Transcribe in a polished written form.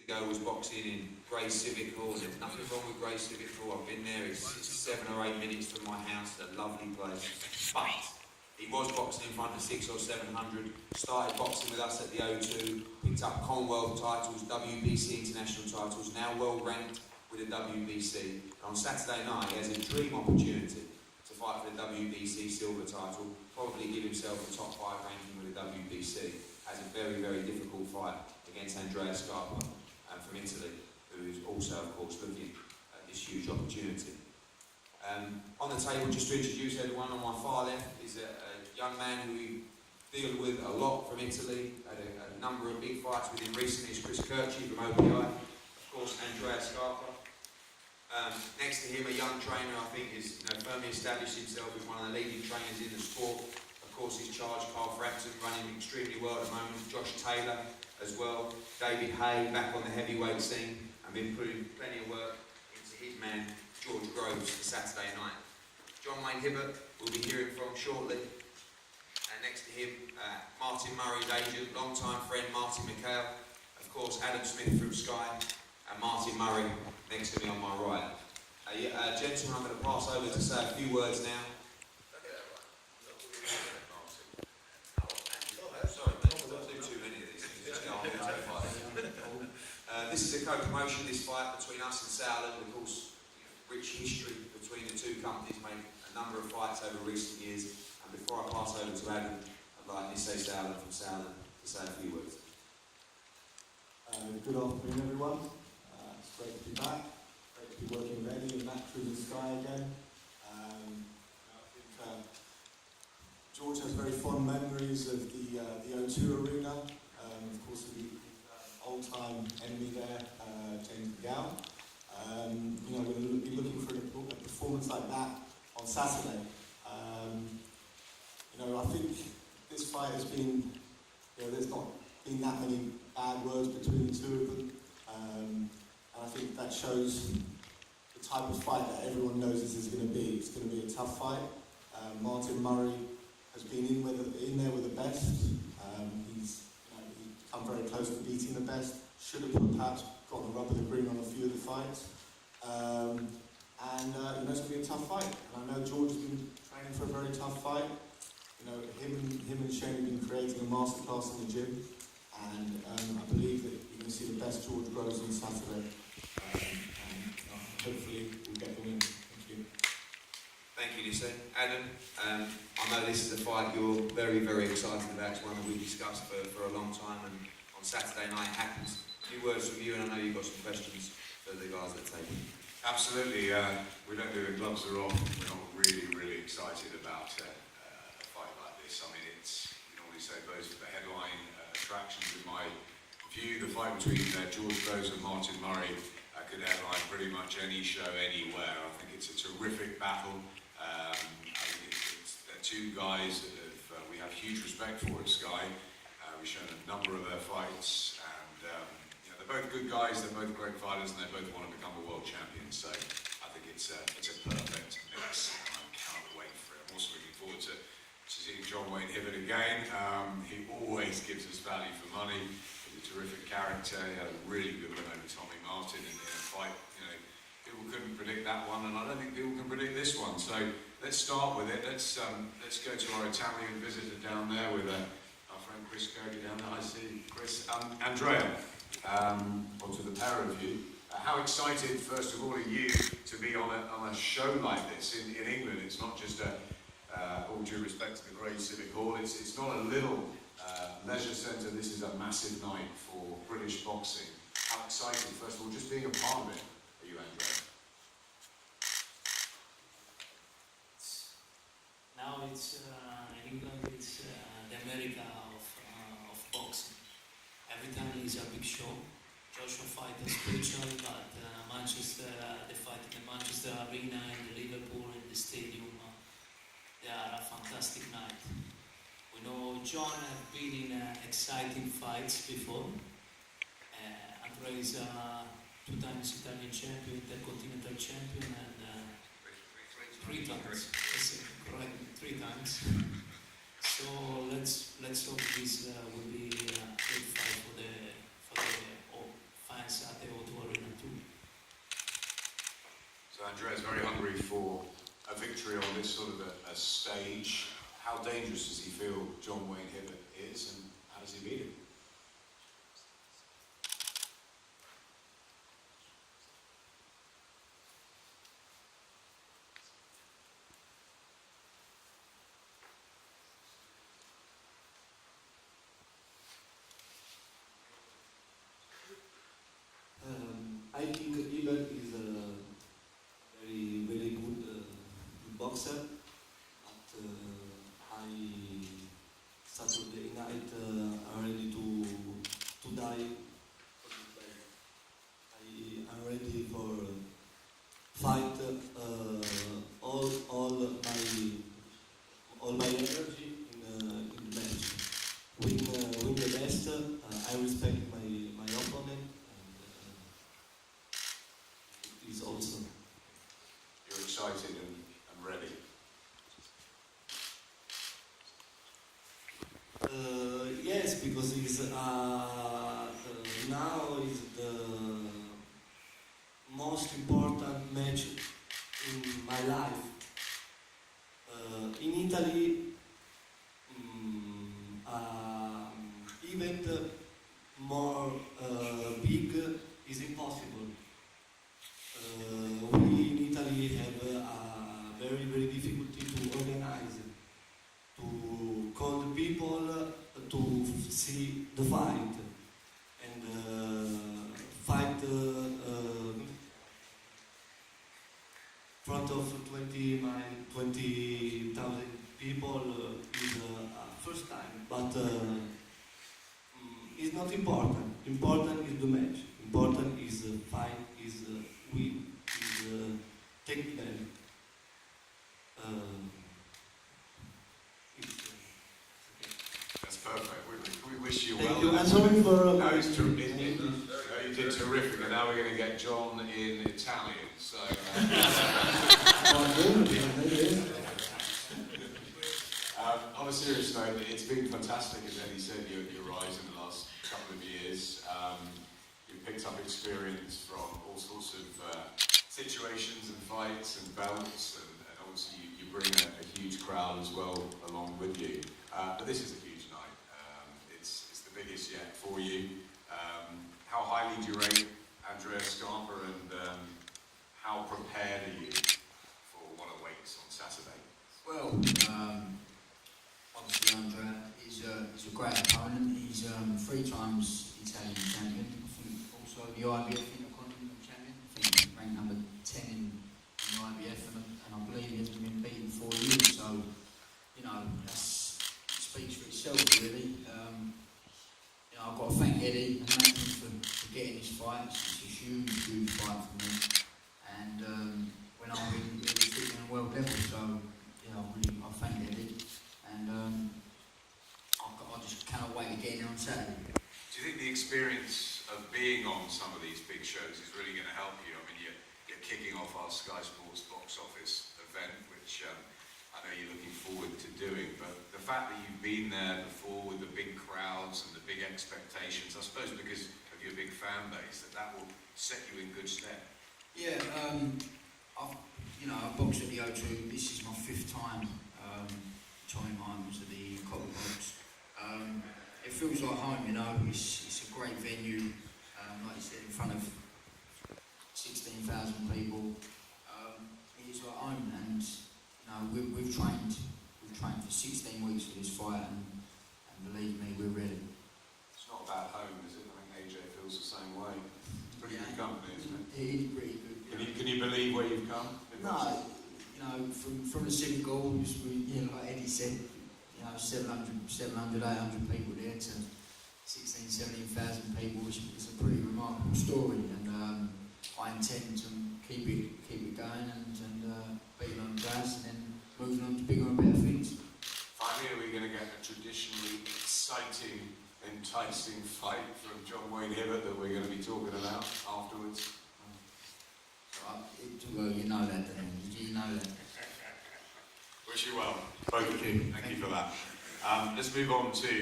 ago was boxing in Grey Civic Hall. There's nothing wrong with Grey Civic Hall. I've been there. It's 7 or 8 minutes from my house. It's a lovely place. But he was boxing in front of 600 or 700. Started boxing with us at the O2. Picked up Commonwealth titles, WBC international titles. Now well ranked with the WBC. And on Saturday night, he has a dream opportunity to fight for the WBC silver title. Probably give himself a top 5 ranking with the WBC. Has a very, very difficult fight against Andrea Scarpa from Italy, who is also, of course, looking at this huge opportunity. On the table, just to introduce everyone, on my far left is a young man who we deal with a lot from Italy, had a number of big fights with him recently, is Chris Kirchi from OPI, of course, Andrea Scarpa. Next to him, a young trainer, I think, is firmly established himself as one of the leading trainers in the sport. Of course, he's charged Carl Frampton, running extremely well at the moment. Josh Taylor as well. David Hay back on the heavyweight scene and been putting plenty of work into his man, George Groves, for Saturday night. John Wayne Hibbett we'll be hearing from shortly. And next to him, Martin Murray's agent, long-time friend Martin McHale. Of course, Adam Smith from Sky. And Martin Murray next to me on my right. Gentlemen, I'm going to pass over to say a few words now. This is a co-promotion, this fight between us and Sauerland. Of course, rich history between the two companies, made a number of fights over recent years. And before I pass over to Adam, I'd like Nisse Sauerland from Sauerland to say a few words. Good afternoon, everyone. It's great to be back. Great to be working with Eddie and Matt through the Sky again. I think George has very fond memories of the O2 Arena. Of course, the old-time enemy there, James McGowan. We're going to be looking for a performance like that on Saturday. I think this fight has been, there's not been that many bad words between the two of them. And I think that shows the type of fight that everyone knows this is going to be. It's going to be a tough fight. Martin Murray has been in there with the best. He's come very close to beating the best. Should have perhaps got the rub of the green on a few of the fights. It's going to be a tough fight. And I know George has been training for a very tough fight. Him and Shane have been creating a masterclass in the gym. And I believe that you're going to see the best George Groves on Saturday. Hopefully we'll get the win. Thank you. Thank you, Nisse. Adam, I know this is a fight you're very, very excited about. It's one that we've discussed for a long time, and on Saturday night it happens. A few words from you, and I know you've got some questions for the guys at the table. Absolutely. We don't do the gloves are off. We're not really, really excited about a fight like this. I mean, we normally say those are the headline attractions in my view. The fight between George Groves and Martin Murray could headline pretty much any show anywhere. I think it's a terrific battle. I think they're two guys that we have huge respect for at Sky. We've shown a number of their fights, and they're both good guys, they're both great fighters, and they both want to become a world champion. So I think it's a perfect mix, and I can't wait for it. I'm also looking forward to seeing John Wayne Hibbett again. He always gives us value for money. He's a terrific character. He had a really good win over Tommy Martin in a fight. People couldn't predict that one, and I don't think people can predict this one. So let's start with it. Let's go to our Italian visitor down there with our friend Chris Kirby down there. I see Chris. Andrea, or to the pair of you, how excited, first of all, are you to be on a show like this in England? It's not just all due respect to the Grey Civic Hall, it's not a little leisure centre. This is a massive night for British boxing. How excited, first of all, just being a part of it, are you, Andrea? Now it's in England, it's the America of boxing. Every time is a big show. Joshua fight is spiritual, but Manchester, the fight in the Manchester Arena, in the Liverpool, in the stadium, they are a fantastic night. We know John has been in exciting fights before. Andrea is two times Italian champion, Intercontinental champion, and three times. Correct, 3 times. So let's hope this will be a good fight for the fans Andrea's very hungry for a victory on this sort of a stage. How dangerous does he feel John Wayne Hibbett is, and how does he beat him? I think Hibbett is a very good boxer. But Saturday night I'm ready to die. I'm ready for fight all my energy in the match. Win the best. I respect my opponent. Is awesome. You're excited and ready. Yes, because it's now is the most important match in my life. In Italy, event more big is impossible. We in Italy have very difficulty to organize, to call the people to see the fight, and fight front of 20,000 people is first time, but it's not important. Important is the match. Important is the fight. Is win. Is take them. That's perfect. We wish you well. Thank you. I'm sorry for. No, you did terrific, and now we're going to get John in Italian. So. On a serious note, it's been fantastic, as Eddie said, your rise in the last couple of years. You've picked up experience from all sorts of situations and fights and belts, and obviously you bring a huge crowd as well along with you. But this is a huge night. It's the biggest yet for you. How highly do you rate Andrea Scarpa, and how prepared are you for what awaits on Saturday? Well, obviously Andrea is a great opponent. He's 3 times Italian champion. I think also the IBF Intercontinental champion. I think he's ranked number 10 in the IBF, and I believe he hasn't been beaten 4 years. So, you know, that speaks for itself, really. You know, I've got to thank Eddie and Nathan for getting this fight. It's a huge fight for me. And when I win, it was sitting on a world level. So, you know, I thank Eddie. And I just cannot wait to get in on Saturday. Do you think the experience of being on some of these big shows is really going to help you? I mean, you're kicking off our Sky Sports box office event, which I know you're looking forward to doing, but the fact that you've been there before with the big crowds and the big expectations, I suppose because of your big fan base, that will set you in good stead. Yeah, I've boxed at the O2. This is my 5th time trying my arms at the Copper Box. It feels like home, you know. It's a great venue, like you said, in front of 16,000 people. It is like home, and you know, we've trained for 16 weeks for this fight, and believe me, we're ready. It's not about home, is it? I think AJ feels the same way. It's pretty good company, isn't it? It is pretty good. Can you believe where you've come? No, you know, from the Civic Halls, like Eddie said, you know, 700, 800 people there to 16, 17,000 people, which is a pretty remarkable story, and I intend to keep it going and beating on gas, and then moving on to bigger and better things. Finally, are we going to get a traditionally exciting, enticing fight from John Wayne Hibbett that we're going to be talking about afterwards? Well, you know that, don't you? You know that. Wish you well, both of you. Thank you for that. Let's move on to